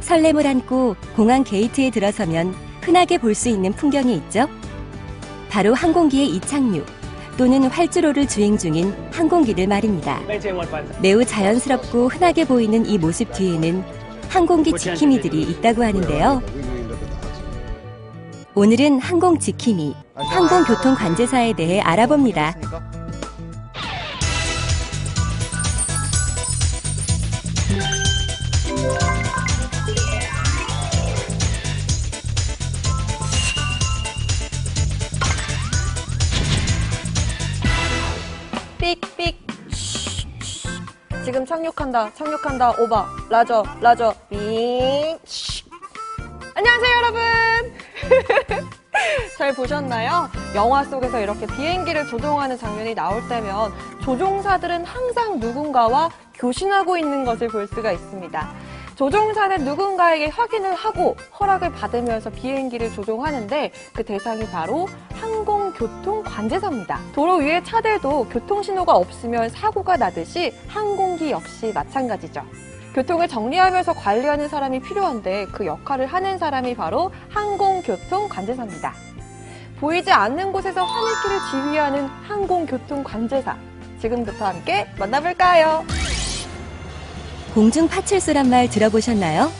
설렘을 안고 공항 게이트에 들어서면 흔하게 볼 수 있는 풍경이 있죠. 바로 항공기의 이착륙 또는 활주로를 주행 중인 항공기들 말입니다. 매우 자연스럽고 흔하게 보이는 이 모습 뒤에는 항공기 지킴이들이 있다고 하는데요. 오늘은 항공 지킴이, 항공교통관제사에 대해 알아봅니다. 삑삑. 지금 착륙한다. 오바. 라저. 윙. 안녕하세요, 여러분. 잘 보셨나요? 영화 속에서 이렇게 비행기를 조종하는 장면이 나올 때면 조종사들은 항상 누군가와 교신하고 있는 것을 볼 수가 있습니다. 조종사는 누군가에게 확인을 하고 허락을 받으면서 비행기를 조종하는데 그 대상이 바로 항공교통관제사입니다. 도로 위의 차들도 교통신호가 없으면 사고가 나듯이 항공기 역시 마찬가지죠. 교통을 정리하면서 관리하는 사람이 필요한데 그 역할을 하는 사람이 바로 항공교통관제사입니다. 보이지 않는 곳에서 하늘길을 지휘하는 항공교통관제사. 지금부터 함께 만나볼까요? 공중 파출소란 말 들어보셨나요?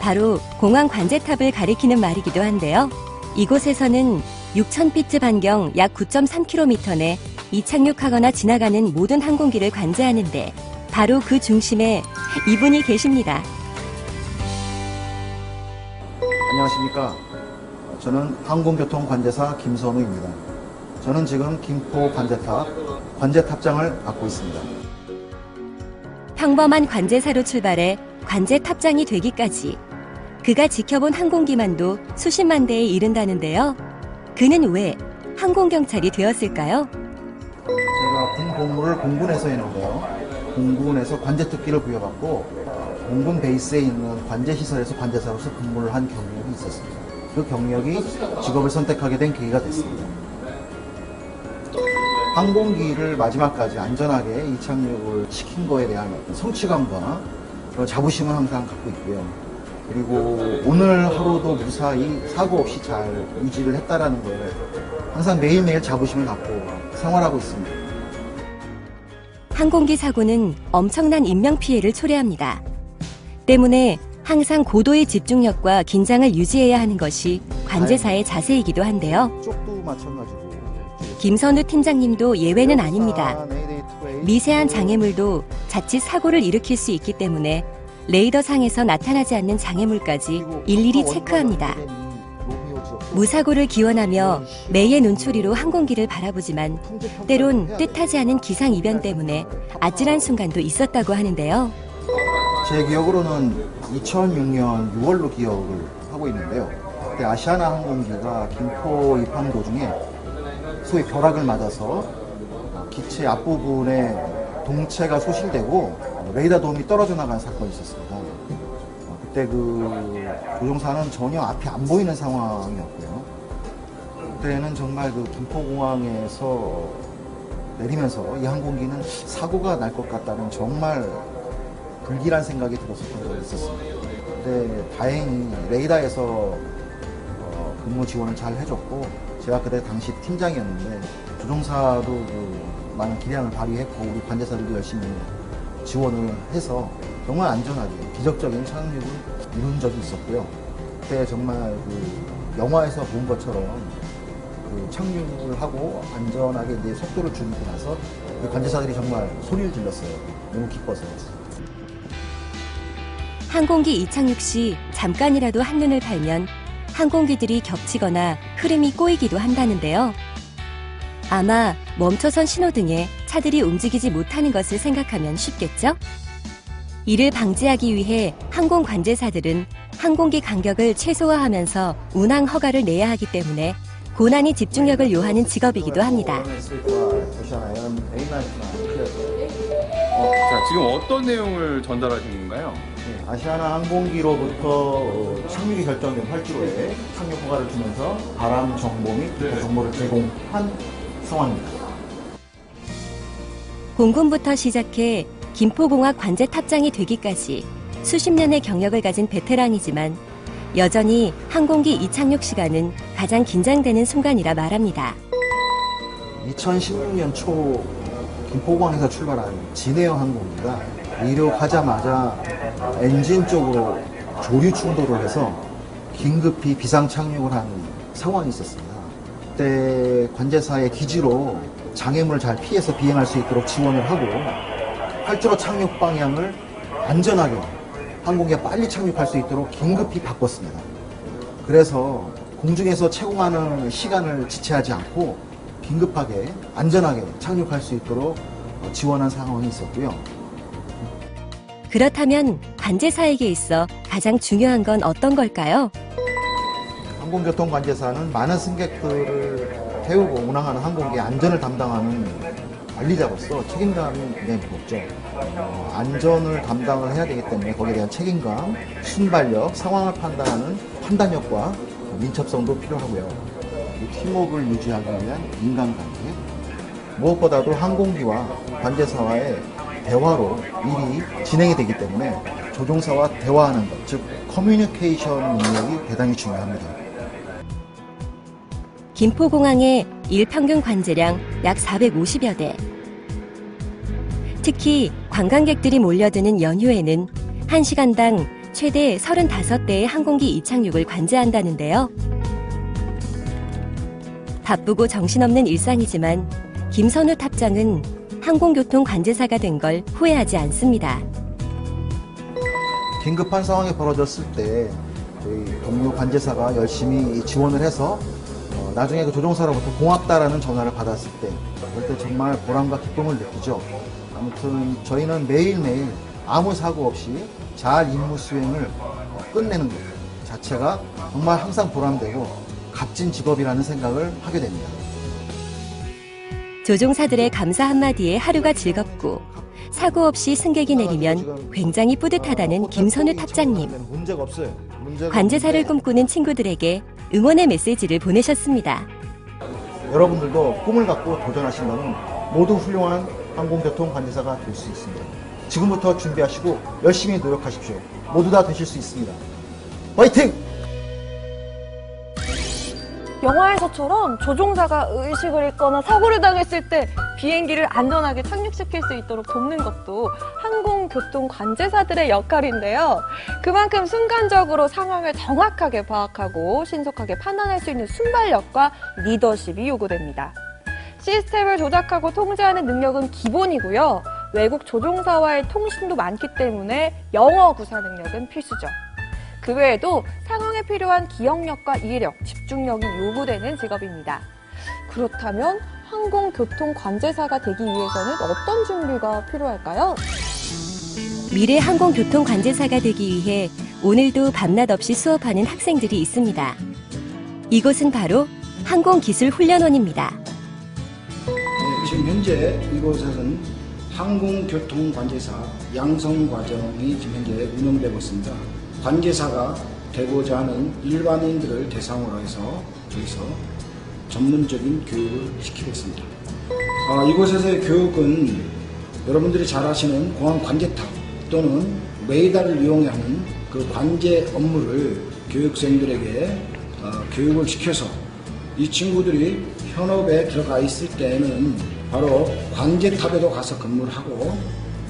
바로 공항 관제탑을 가리키는 말이기도 한데요. 이곳에서는 6,000피트 반경 약 9.3km 내 이착륙하거나 지나가는 모든 항공기를 관제하는데 바로 그 중심에 이분이 계십니다. 안녕하십니까. 저는 항공교통관제사 김선우입니다. 저는 지금 김포 관제탑장을 맡고 있습니다. 평범한 관제사로 출발해 관제탑장이 되기까지 그가 지켜본 항공기만도 수십만 대에 이른다는데요. 그는 왜 항공경찰이 되었을까요? 제가 군 복무를 공군에서 했는데요. 공군에서 관제특기를 부여받고 공군 베이스에 있는 관제시설에서 관제사로서 근무를 한 경력이 있었습니다. 그 경력이 직업을 선택하게 된 계기가 됐습니다. 항공기를 마지막까지 안전하게 이착륙을 시킨 거에 대한 성취감과 그런 자부심을 항상 갖고 있고요. 그리고 오늘 하루도 무사히 사고 없이 잘 유지를 했다라는 걸 항상 매일매일 자부심을 갖고 생활하고 있습니다. 항공기 사고는 엄청난 인명피해를 초래합니다. 때문에 항상 고도의 집중력과 긴장을 유지해야 하는 것이 관제사의 자세이기도 한데요. 쪽도 마찬가지고 김선우 팀장님도 예외는 아닙니다. 미세한 장애물도 자칫 사고를 일으킬 수 있기 때문에 레이더상에서 나타나지 않는 장애물까지 일일이 체크합니다. 무사고를 기원하며 매의 눈초리로 항공기를 바라보지만 때론 뜻하지 않은 기상이변 때문에 아찔한 순간도 있었다고 하는데요. 제 기억으로는 2006년 6월로 기억을 하고 있는데요. 그때 아시아나 항공기가 김포 입항 도중에 소위 벼락을 맞아서 기체 앞부분에 동체가 소실되고 레이더 도움이 떨어져 나간 사건이 있었습니다. 그때 그 조종사는 전혀 앞이 안 보이는 상황이었고요. 그때는 정말 그 김포공항에서 내리면서 이 항공기는 사고가 날 것 같다는 정말 불길한 생각이 들었었던 적이 있었습니다. 근데 다행히 레이더에서 근무 지원을 잘 해줬고 제가 그때 당시 팀장이었는데 조종사도 그 많은 기량을 발휘했고 우리 관제사들도 열심히 지원을 해서 정말 안전하게 기적적인 착륙을 이룬 적이 있었고요. 그때 정말 그 영화에서 본 것처럼 그 착륙을 하고 안전하게 이제 속도를 줄이고 나서 그 관제사들이 정말 소리를 질렀어요. 너무 기뻐서. 항공기 이착륙 시 잠깐이라도 한눈을 팔면 항공기들이 겹치거나 흐름이 꼬이기도 한다는데요. 아마 멈춰선 신호등에 차들이 움직이지 못하는 것을 생각하면 쉽겠죠? 이를 방지하기 위해 항공관제사들은 항공기 간격을 최소화하면서 운항 허가를 내야 하기 때문에 고난이 집중력을 요하는 직업이기도 합니다. 자, 지금 어떤 내용을 전달하신 건가요? 네, 아시아나 항공기로부터 착륙이 결정된 활주로에 착륙 허가를 주면서 바람 정보 및 기타 정보를 제공한 상황입니다. 공군부터 시작해 김포공항 관제탑장이 되기까지 수십 년의 경력을 가진 베테랑이지만 여전히 항공기 이착륙 시간은 가장 긴장되는 순간이라 말합니다. 2016년 초 김포공항에서 출발한 진해형 항공기가 이륙하자마자 엔진 쪽으로 조류 충돌을 해서 긴급히 비상 착륙을 한 상황이 있었습니다. 그때 관제사의 기지로 장애물을 잘 피해서 비행할 수 있도록 지원을 하고 활주로 착륙 방향을 안전하게 항공기가 빨리 착륙할 수 있도록 긴급히 바꿨습니다. 그래서 공중에서 채공하는 시간을 지체하지 않고 긴급하게 안전하게 착륙할 수 있도록 지원한 상황이 있었고요. 그렇다면 관제사에게 있어 가장 중요한 건 어떤 걸까요? 항공교통관제사는 많은 승객들을 태우고 운항하는 항공기의 안전을 담당하는 관리자로서 책임감이 굉장히 무겁죠. 안전을 담당을 해야 되기 때문에 거기에 대한 책임감, 순발력, 상황을 판단하는 판단력과 민첩성도 필요하고요. 팀워크를 유지하기 위한 인간관계, 무엇보다도 항공기와 관제사와의 대화로 일이 진행이 되기 때문에 조종사와 대화하는 것, 즉 커뮤니케이션 능력이 대단히 중요합니다. 김포공항의 일평균 관제량 약 450여 대. 특히 관광객들이 몰려드는 연휴에는 1시간당 최대 35대의 항공기 이착륙을 관제한다는데요. 바쁘고 정신없는 일상이지만 김선우 탑장은 항공교통 관제사가 된 걸 후회하지 않습니다. 긴급한 상황이 벌어졌을 때 저희 동료 관제사가 열심히 지원을 해서 나중에 그 조종사로부터 고맙다라는 전화를 받았을 때 그럴 때 정말 보람과 기쁨을 느끼죠. 아무튼 저희는 매일매일 아무 사고 없이 잘 임무 수행을 끝내는 것 자체가 정말 항상 보람되고 값진 직업이라는 생각을 하게 됩니다. 조종사들의 감사 한마디에 하루가 즐겁고 사고 없이 승객이 내리면 굉장히 뿌듯하다는 김선우 탑장님. 관제사를 꿈꾸는 친구들에게 응원의 메시지를 보내셨습니다. 여러분들도 꿈을 갖고 도전하신다면 모두 훌륭한 항공교통 관제사가 될 수 있습니다. 지금부터 준비하시고 열심히 노력하십시오. 모두 다 되실 수 있습니다. 화이팅! 영화에서처럼 조종사가 의식을 잃거나 사고를 당했을 때 비행기를 안전하게 착륙시킬 수 있도록 돕는 것도 항공교통 관제사들의 역할인데요. 그만큼 순간적으로 상황을 정확하게 파악하고 신속하게 판단할 수 있는 순발력과 리더십이 요구됩니다. 시스템을 조작하고 통제하는 능력은 기본이고요. 외국 조종사와의 통신도 많기 때문에 영어 구사 능력은 필수죠. 그 외에도 상황에 필요한 기억력과 이해력, 집중력이 요구되는 직업입니다. 그렇다면 항공교통관제사가 되기 위해서는 어떤 준비가 필요할까요? 미래 항공교통관제사가 되기 위해 오늘도 밤낮 없이 수업하는 학생들이 있습니다. 이곳은 바로 항공기술훈련원입니다. 지금 현재 이곳에서는 항공교통관제사 양성과정이 지금 현재 운영되고 있습니다. 관제사가 되고자 하는 일반인들을 대상으로 해서 저기서 전문적인 교육을 시키고 있습니다. 이곳에서의 교육은 여러분들이 잘 아시는 공항 관제탑 또는 레이더를 이용해 하는 그 관제 업무를 교육생들에게 교육을 시켜서 이 친구들이 현업에 들어가 있을 때는 바로 관제탑에도 가서 근무를 하고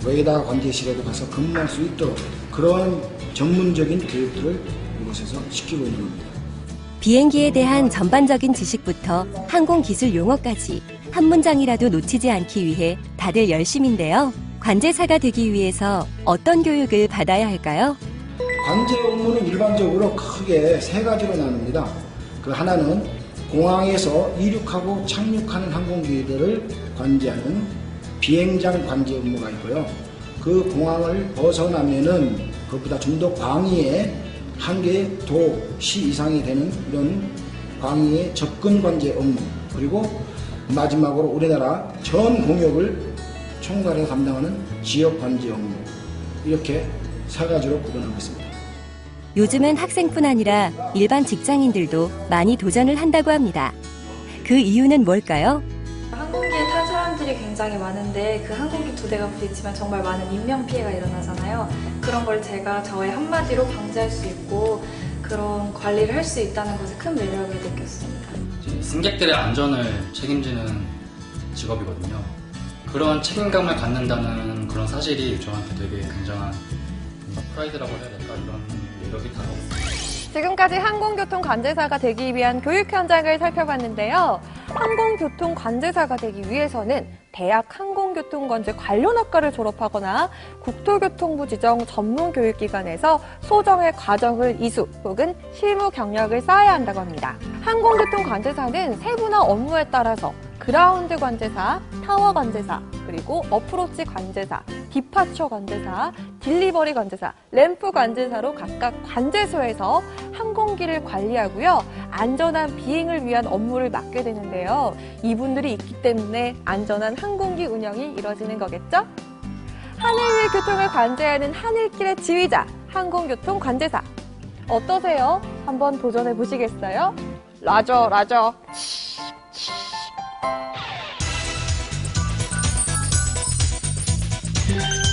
레이더 관제실에도 가서 근무할 수 있도록 그러한 전문적인 교육들을 이곳에서 시키고 있는 겁니다. 비행기에 대한 전반적인 지식부터 항공기술 용어까지 한 문장이라도 놓치지 않기 위해 다들 열심인데요. 관제사가 되기 위해서 어떤 교육을 받아야 할까요? 관제 업무는 일반적으로 크게 세 가지로 나눕니다. 그 하나는 공항에서 이륙하고 착륙하는 항공기들을 관제하는 비행장 관제 업무가 있고요. 그 공항을 벗어나면은 그것보다 좀 더 광의의 한 개 도시 이상이 되는 이런 광의의 접근 관제 업무, 그리고 마지막으로 우리나라 전 공역을 총괄해서 담당하는 지역 관제 업무, 이렇게 세 가지로 구분하고 있습니다. 요즘은 학생뿐 아니라 일반 직장인들도 많이 도전을 한다고 합니다. 그 이유는 뭘까요? 항공기에 탄 사람들이 굉장히 많은데 그 항공기 2대가 부딪히면 정말 많은 인명피해가 일어나잖아요. 그런 걸 제가 저의 한마디로 방지할 수 있고 그런 관리를 할 수 있다는 것에 큰 매력을 느꼈습니다. 승객들의 안전을 책임지는 직업이거든요. 그런 책임감을 갖는다는 그런 사실이 저한테 되게 굉장한 프라이드라고 해야 될까? 이런 매력이 다가왔습니다. 지금까지 항공교통 관제사가 되기 위한 교육 현장을 살펴봤는데요. 항공교통 관제사가 되기 위해서는 대학 항공교통관제 관련학과를 졸업하거나 국토교통부 지정 전문교육기관에서 소정의 과정을 이수 혹은 실무 경력을 쌓아야 한다고 합니다. 항공교통관제사는 세부나 업무에 따라서 그라운드 관제사, 타워 관제사, 그리고 어프로치 관제사, 디파처 관제사, 딜리버리 관제사, 램프 관제사로 각각 관제소에서 항공기를 관리하고요. 안전한 비행을 위한 업무를 맡게 되는데요. 이분들이 있기 때문에 안전한 항공기 운영이 이뤄지는 거겠죠? 하늘 위 교통을 관제하는 하늘길의 지휘자, 항공교통 관제사. 어떠세요? 한번 도전해 보시겠어요? 라저. Thank you.